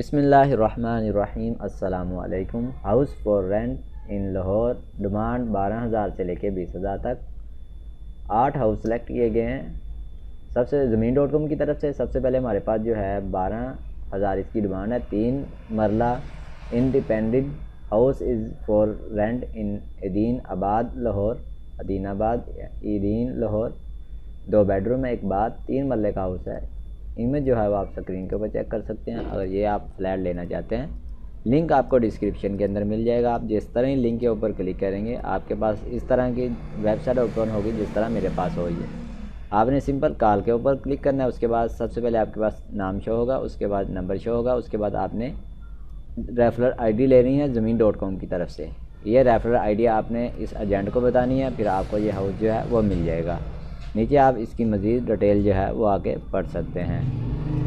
बिस्मिल्लाहिर्रहमानिर्रहीम। अस्सलामुअलैकुम। House for rent in Lahore, demand 12,000 से लेके 20,000 तक। 8 हाउस सेलेक्ट किए गए हैं। सबसे ज़मीन.com की तरफ से सबसे पहले हमारे पास जो है 12,000 इसकी डिमांड है। 3 marla independent house is for rent in Adinabad Lahore, Adinabad ईदीन लाहौर। 2 बेडरूम है, 1 बाथ, 3 मरले का हाउस है। इमेज जो है वो आप स्क्रीन के ऊपर चेक कर सकते हैं। अगर ये आप फ्लैट लेना चाहते हैं, लिंक आपको डिस्क्रिप्शन के अंदर मिल जाएगा। आप जिस तरह ही लिंक के ऊपर क्लिक करेंगे आपके पास इस तरह की वेबसाइट ओपन होगी जिस तरह मेरे पास हो है। आपने सिंपल कॉल के ऊपर क्लिक करना है। उसके बाद सबसे पहले आपके पास नाम शो होगा, उसके बाद नंबर शो होगा, उसके बाद आपने रेफरल आईडी लेनी है ज़मीन.com की तरफ से। ये रेफरल आईडी आपने इस एजेंट को बतानी है, फिर आपको ये हाउस जो है वो मिल जाएगा। नीचे आप इसकी मज़ीद डिटेल जो है वो आके पढ़ सकते हैं।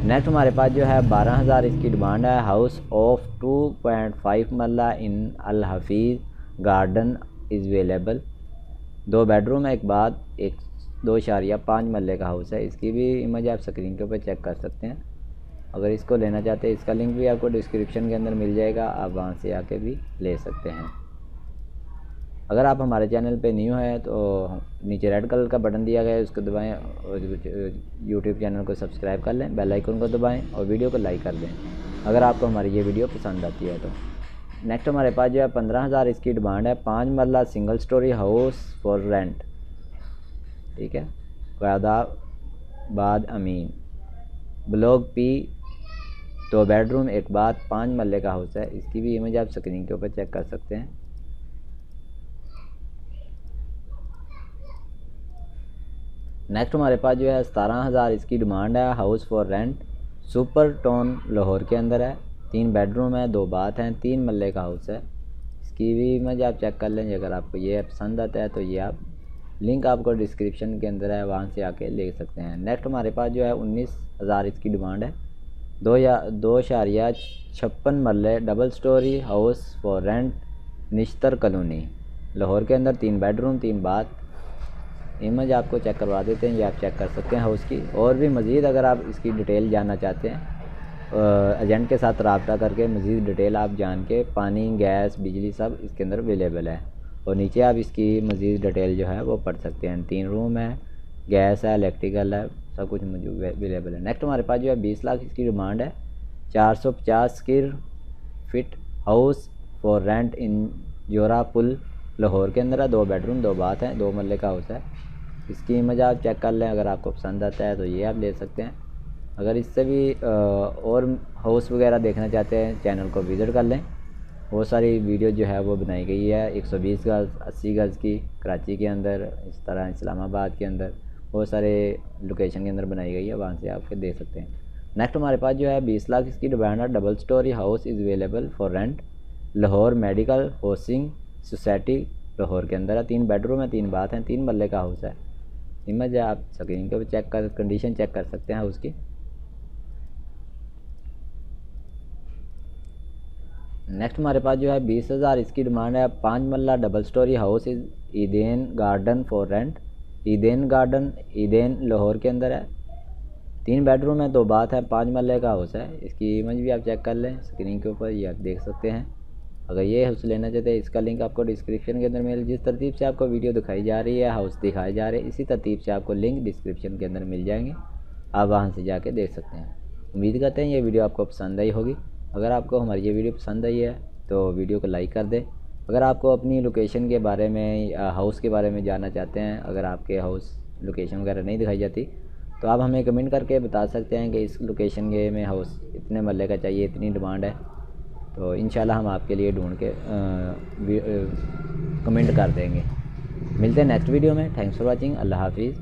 नेक्स्ट हमारे पास जो है 12,000 इसकी डिमांड है। House of 2.5 marla in Al Hafeez garden is available. 2 bedroom है, 1 बाथ, 2.5 मरले का हाउस है। इसकी भी इमेज आप स्क्रीन के ऊपर चेक कर सकते हैं। अगर इसको लेना चाहते हैं, इसका लिंक भी आपको डिस्क्रिप्शन के अंदर मिल जाएगा, आप वहाँ से आके भी ले सकते हैं। अगर आप हमारे चैनल पे न्यू हैं तो नीचे रेड कलर का बटन दिया गया है, उसको दबाएं और यूट्यूब चैनल को सब्सक्राइब कर लें, बेल आइकन को दबाएं और वीडियो को लाइक कर दें अगर आपको हमारी ये वीडियो पसंद आती है तो। नेक्स्ट हमारे पास जो है 15,000 इसकी डिमांड है। 5 मरला single storey house for rent, ठीक है, क़यादाबाद अमीन, ब्लॉक P, 2 बेडरूम, 1 बाथ, 5 मरले का हाउस है। इसकी भी इमेज आप स्क्रीन के ऊपर चेक कर सकते हैं। नेक्स्ट हमारे पास जो है 17,000 इसकी डिमांड है। House for rent super town Lahore के अंदर है। 3 बेडरूम है, 2 बाथ हैं, 3 मरले का हाउस है। इसकी भी इमेज आप चेक कर लेंगे। अगर आपको ये पसंद आता है तो ये आप लिंक आपको डिस्क्रिप्शन के अंदर है, वहाँ से आके ले सकते हैं। नेक्स्ट हमारे पास जो है 19,000 इसकी डिमांड है। 2.56 मरले double storey house for rent Nishtar colony Lahore के अंदर। 3 बेडरूम, 3 बाथ। इमेज आपको चेक करवा देते हैं, ये आप चेक कर सकते हैं हाउस की। और भी मज़ीद अगर आप इसकी डिटेल जानना चाहते हैं, एजेंट के साथ रब्ता करके मज़ीद डिटेल आप जान के, पानी, गैस, बिजली सब इसके अंदर अवेलेबल है। और नीचे आप इसकी मज़ीद डिटेल जो है वो पढ़ सकते हैं। 3 रूम है, गैस है, इलेक्ट्रिकल है, सब कुछ अवेलेबल है। नेक्स्ट हमारे पास जो है 20 लाख इसकी डिमांड है। 450 square feet house for rent in Jora Pul Lahore के अंदर है। 2 बेडरूम, 2 बाथ हैं, 2 मरले का हाउस है। इसकी इमेज आप चेक कर लें। अगर आपको पसंद आता है तो ये आप ले सकते हैं। अगर इससे भी और हाउस वगैरह देखना चाहते हैं, चैनल को विज़िट कर लें। बहुत सारी वीडियो जो है वो बनाई गई है। 120 गज़, 80 गज़ की कराची के अंदर, इस तरह इस्लामाबाद के अंदर बहुत सारे लोकेशन के अंदर बनाई गई है, वहाँ से आप दे सकते हैं। नेक्स्ट हमारे पास जो है 20 लाख इसकी डिमांड है। Double storey house is available for rent Lahore medical housing society Lahore के अंदर है। 3 बेडरूम है, 3 बाथ हैं, 3 मरले का हाउस है। इमेज आप स्क्रीन के ऊपर चेक कर, कंडीशन चेक कर सकते हैं उसकी। नेक्स्ट हमारे पास जो है 20,000 इसकी डिमांड है। 5 marla double storey house is Eden Garden for rent, Eden Garden Eden Lahore के अंदर है। 3 बेडरूम है, 2 बाथ है, 5 मरले का हाउस है। इसकी इमेज भी आप चेक कर लें स्क्रीन के ऊपर, ये आप देख सकते हैं। अगर ये हाउस लेना चाहते हैं, इसका लिंक आपको डिस्क्रिप्शन के अंदर मिल, जिस तरतीब से आपको वीडियो दिखाई जा रही है, हाउस दिखाए जा रहे हैं, इसी तरतीब से आपको लिंक डिस्क्रिप्शन के अंदर मिल जाएंगे, आप वहां से जाके देख सकते हैं। उम्मीद करते हैं ये वीडियो आपको पसंद आई होगी। अगर आपको हमारी ये वीडियो पसंद आई है तो वीडियो को लाइक कर दें। अगर आपको अपनी लोकेशन के बारे में या हाउस के बारे में जानना चाहते हैं, अगर आपके हाउस लोकेशन वगैरह नहीं दिखाई जाती तो आप हमें कमेंट करके बता सकते हैं कि इस लोकेशन के में हाउस इतने मरले का चाहिए, इतनी डिमांड है, तो इंशाल्लाह हम आपके लिए ढूंढ के कमेंट कर देंगे। मिलते हैं नेक्स्ट वीडियो में। Thanks for watching. अल्लाह हाफिज़।